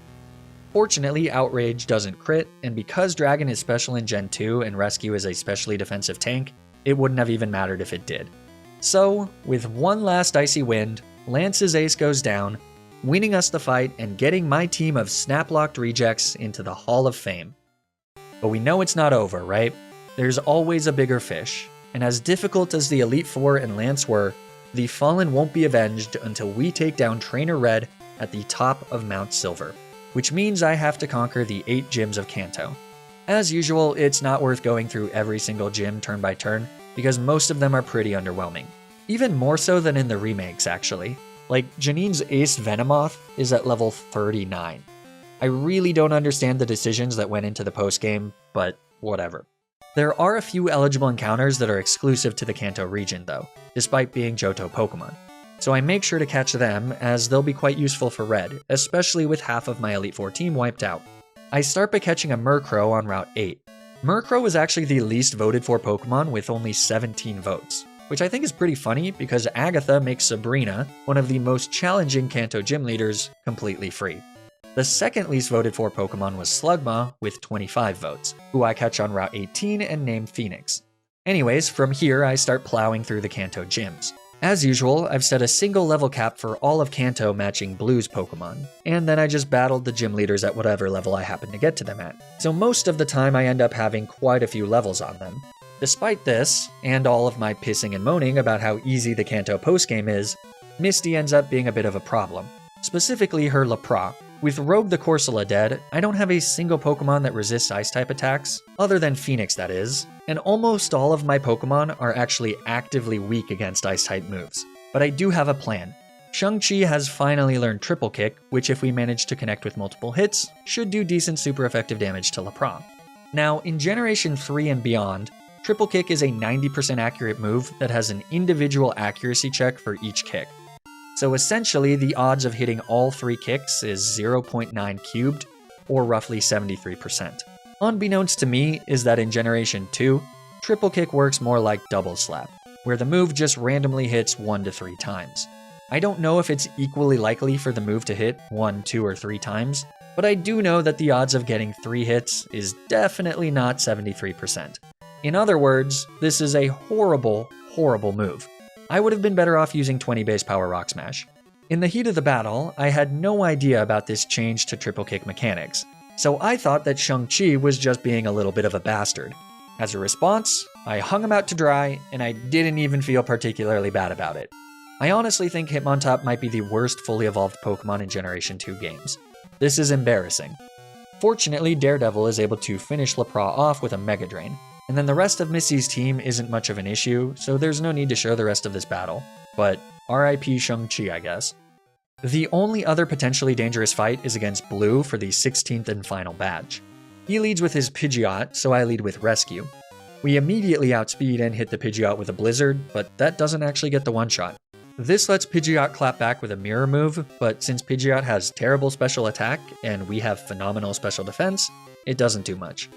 Fortunately, Outrage doesn't crit, and because Dragon is special in Gen 2 and Rescue is a specially defensive tank, it wouldn't have even mattered if it did. So, with one last Icy Wind, Lance's ace goes down, winning us the fight and getting my team of snap-locked rejects into the Hall of Fame. But we know it's not over, right? There's always a bigger fish, and as difficult as the Elite Four and Lance were, the Fallen won't be avenged until we take down Trainer Red at the top of Mount Silver, which means I have to conquer the 8 gyms of Kanto. As usual, it's not worth going through every single gym turn by turn, because most of them are pretty underwhelming. Even more so than in the remakes, actually. Like, Janine's Ace Venomoth is at level 39. I really don't understand the decisions that went into the postgame, but whatever. There are a few eligible encounters that are exclusive to the Kanto region, though, despite being Johto Pokemon. So I make sure to catch them, as they'll be quite useful for Red, especially with half of my Elite Four team wiped out. I start by catching a Murkrow on Route 8. Murkrow was actually the least voted for Pokemon with only 17 votes. Which I think is pretty funny because Agatha makes Sabrina, one of the most challenging Kanto gym leaders, completely free. The second least voted for Pokemon was Slugma with 25 votes, who I catch on Route 18 and name Phoenix. Anyways, from here I start plowing through the Kanto gyms. As usual, I've set a single level cap for all of Kanto matching Blue's Pokemon, and then I just battled the gym leaders at whatever level I happen to get to them at. So most of the time I end up having quite a few levels on them. Despite this, and all of my pissing and moaning about how easy the Kanto postgame is, Misty ends up being a bit of a problem. Specifically her Lapra. With Rogue the Corsola dead, I don't have a single Pokemon that resists Ice-type attacks, other than Phoenix that is, and almost all of my Pokemon are actually actively weak against Ice-type moves. But I do have a plan. Shang-Chi has finally learned Triple Kick, which if we manage to connect with multiple hits, should do decent super effective damage to Lapra. Now, in Generation 3 and beyond, Triple Kick is a 90% accurate move that has an individual accuracy check for each kick. So essentially, the odds of hitting all 3 kicks is 0.9 cubed, or roughly 73%. Unbeknownst to me is that in Generation 2, Triple Kick works more like Double Slap, where the move just randomly hits 1 to 3 times. I don't know if it's equally likely for the move to hit 1, 2, or 3 times, but I do know that the odds of getting 3 hits is definitely not 73%. In other words, this is a horrible, horrible move. I would have been better off using 20 base power Rock Smash. In the heat of the battle, I had no idea about this change to Triple Kick mechanics, so I thought that Shang-Chi was just being a little bit of a bastard. As a response, I hung him out to dry, and I didn't even feel particularly bad about it. I honestly think Hitmontop might be the worst fully evolved Pokemon in Generation 2 games. This is embarrassing. Fortunately, Daredevil is able to finish Lapra off with a Mega Drain, and then the rest of Missy's team isn't much of an issue, so there's no need to show the rest of this battle. But RIP Shang-Chi, I guess. The only other potentially dangerous fight is against Blue for the 16th and final badge. He leads with his Pidgeot, so I lead with Rescue. We immediately outspeed and hit the Pidgeot with a Blizzard, but that doesn't actually get the one-shot. This lets Pidgeot clap back with a Mirror move, but since Pidgeot has terrible special attack and we have phenomenal special defense, it doesn't do much.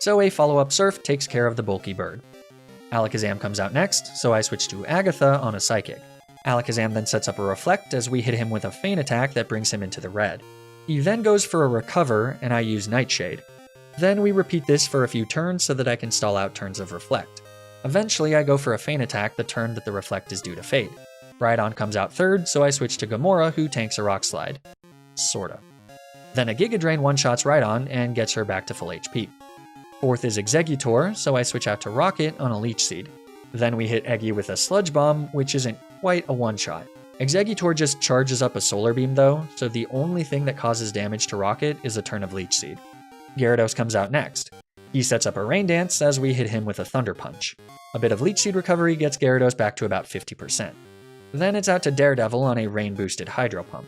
So a follow-up Surf takes care of the bulky bird. Alakazam comes out next, so I switch to Agatha on a Psychic. Alakazam then sets up a Reflect as we hit him with a Feint attack that brings him into the red. He then goes for a Recover, and I use Nightshade. Then we repeat this for a few turns so that I can stall out turns of Reflect. Eventually I go for a Feint attack the turn that the Reflect is due to fade. Rhydon comes out third, so I switch to Gamora, who tanks a Rock Slide. Sorta. Then a Giga Drain one-shots Rhydon and gets her back to full HP. Fourth is Exeggutor, so I switch out to Rocket on a Leech Seed. Then we hit Eggy with a Sludge Bomb, which isn't quite a one-shot. Exeggutor just charges up a Solar Beam though, so the only thing that causes damage to Rocket is a turn of Leech Seed. Gyarados comes out next. He sets up a Rain Dance as we hit him with a Thunder Punch. A bit of Leech Seed recovery gets Gyarados back to about 50%. Then it's out to Daredevil on a rain-boosted Hydro Pump.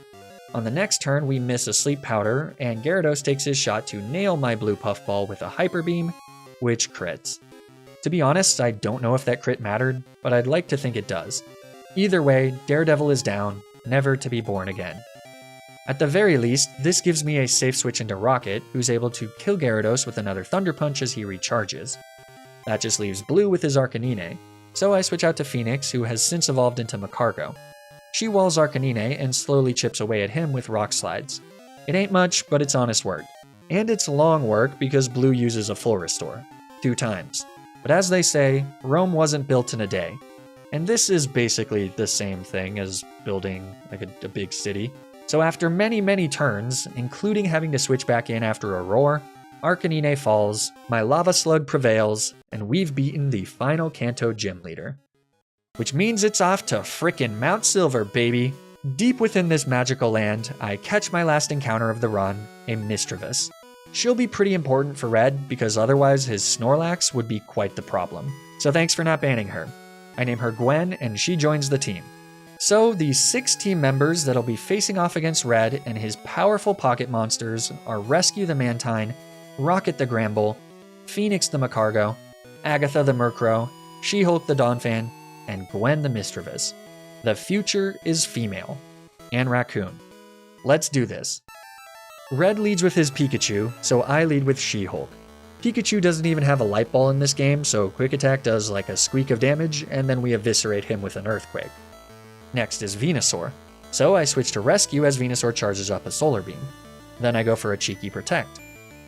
On the next turn, we miss a Sleep Powder, and Gyarados takes his shot to nail my blue Puffball with a Hyper Beam, which crits. To be honest, I don't know if that crit mattered, but I'd like to think it does. Either way, Daredevil is down, never to be born again. At the very least, this gives me a safe switch into Rocket, who's able to kill Gyarados with another Thunder Punch as he recharges. That just leaves Blue with his Arcanine, so I switch out to Phoenix, who has since evolved into Magcargo. She walls Arcanine and slowly chips away at him with Rock Slides. It ain't much, but it's honest work. And it's long work because Blue uses a full restore. 2 times. But as they say, Rome wasn't built in a day. And this is basically the same thing as building like a big city. So after many turns, including having to switch back in after a roar, Arcanine falls, my Lava Slug prevails, and we've beaten the final Kanto Gym Leader. Which means it's off to frickin' Mount Silver, baby! Deep within this magical land, I catch my last encounter of the run, a Misdreavus. She'll be pretty important for Red, because otherwise his Snorlax would be quite the problem. So thanks for not banning her. I name her Gwen, and she joins the team. So the 6 team members that'll be facing off against Red and his powerful pocket monsters are Rescue the Mantine, Rocket the Granbull, Phoenix the Magcargo, Agatha the Murkrow, She-Hulk the Donphan, and Gwen the Misdreavus. The future is female. And Raccoon. Let's do this. Red leads with his Pikachu, so I lead with She-Hulk. Pikachu doesn't even have a Light Ball in this game, so Quick Attack does like a squeak of damage, and then we eviscerate him with an Earthquake. Next is Venusaur, so I switch to Rescue as Venusaur charges up a Solar Beam. Then I go for a cheeky Protect.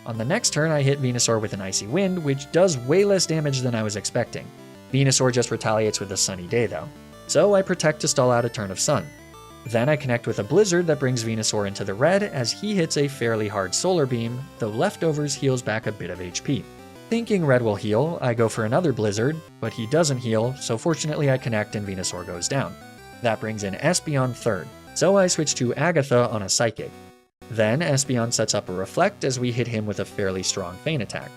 On the next turn, I hit Venusaur with an Icy Wind, which does way less damage than I was expecting. Venusaur just retaliates with a Sunny Day though, so I Protect to stall out a turn of Sun. Then I connect with a Blizzard that brings Venusaur into the red as he hits a fairly hard Solar Beam, though Leftovers heals back a bit of HP. Thinking Red will heal, I go for another Blizzard, but he doesn't heal, so fortunately I connect and Venusaur goes down. That brings in Espeon third, so I switch to Agatha on a Psychic. Then Espeon sets up a Reflect as we hit him with a fairly strong Feint attack.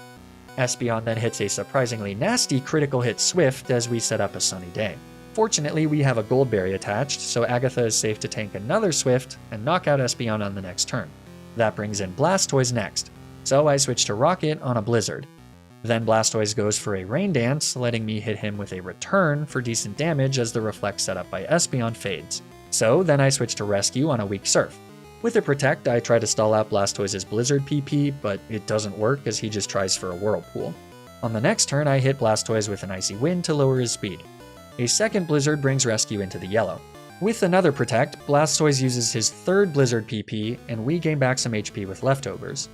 Espeon then hits a surprisingly nasty critical hit Swift as we set up a Sunny Day. Fortunately, we have a Goldberry attached, so Agatha is safe to tank another Swift and knock out Espeon on the next turn. That brings in Blastoise next, so I switch to Rocket on a Blizzard. Then Blastoise goes for a Rain Dance, letting me hit him with a Return for decent damage as the Reflect set up by Espeon fades. So then I switch to Rescue on a weak Surf. With a Protect, I try to stall out Blastoise's Blizzard PP, but it doesn't work as he just tries for a Whirlpool. On the next turn, I hit Blastoise with an Icy Wind to lower his speed. A second Blizzard brings Rescue into the yellow. With another Protect, Blastoise uses his third Blizzard PP, and we gain back some HP with Leftovers.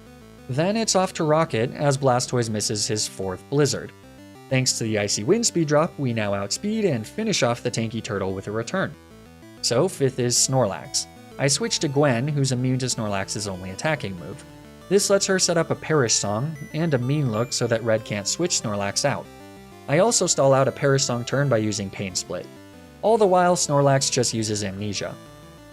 Then it's off to Rocket as Blastoise misses his fourth Blizzard. Thanks to the Icy Wind speed drop, we now outspeed and finish off the tanky turtle with a Return. So fifth is Snorlax. I switch to Gwen, who's immune to Snorlax's only attacking move. This lets her set up a Perish Song and a Mean Look so that Red can't switch Snorlax out. I also stall out a Perish Song turn by using Pain Split. All the while, Snorlax just uses Amnesia.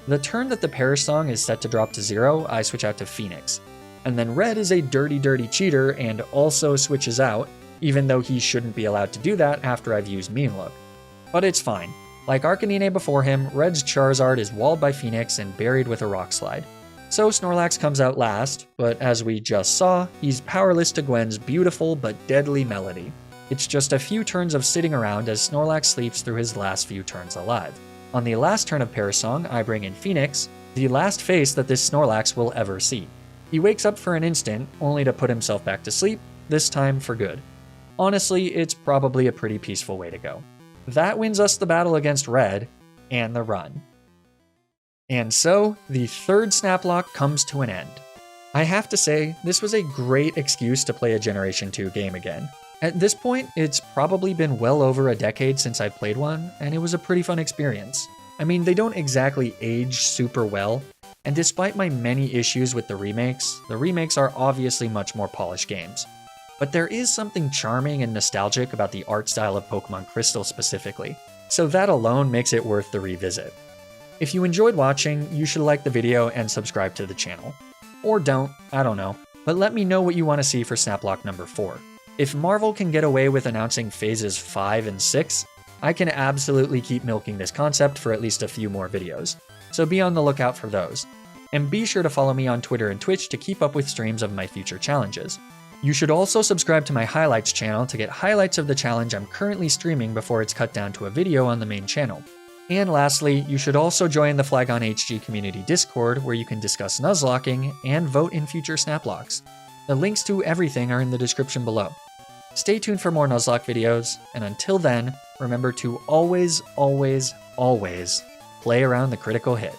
The turn that the Perish Song is set to drop to 0, I switch out to Phoenix. And then Red is a dirty cheater and also switches out, even though he shouldn't be allowed to do that after I've used Mean Look. But it's fine. Like Arcanine before him, Red's Charizard is walled by Phoenix and buried with a Rock Slide. So Snorlax comes out last, but as we just saw, he's powerless to Gwen's beautiful but deadly Melody. It's just a few turns of sitting around as Snorlax sleeps through his last few turns alive. On the last turn of Parasong, I bring in Phoenix, the last face that this Snorlax will ever see. He wakes up for an instant, only to put himself back to sleep, this time for good. Honestly, it's probably a pretty peaceful way to go. That wins us the battle against Red, and the run. And so, the third Snaplock comes to an end. I have to say, this was a great excuse to play a Generation 2 game again. At this point, it's probably been well over a decade since I've played one, and it was a pretty fun experience. I mean, they don't exactly age super well, and despite my many issues with the remakes are obviously much more polished games. But there is something charming and nostalgic about the art style of Pokémon Crystal specifically, so that alone makes it worth the revisit. If you enjoyed watching, you should like the video and subscribe to the channel. Or don't, I don't know, but let me know what you want to see for Snaplock number 4. If Marvel can get away with announcing phases 5 and 6, I can absolutely keep milking this concept for at least a few more videos, so be on the lookout for those. And be sure to follow me on Twitter and Twitch to keep up with streams of my future challenges. You should also subscribe to my highlights channel to get highlights of the challenge I'm currently streaming before it's cut down to a video on the main channel. And lastly, you should also join the Flagon HG community Discord where you can discuss Nuzlocking and vote in future Snaplocks. The links to everything are in the description below. Stay tuned for more Nuzlocke videos, and until then, remember to always, always, always play around the critical hit.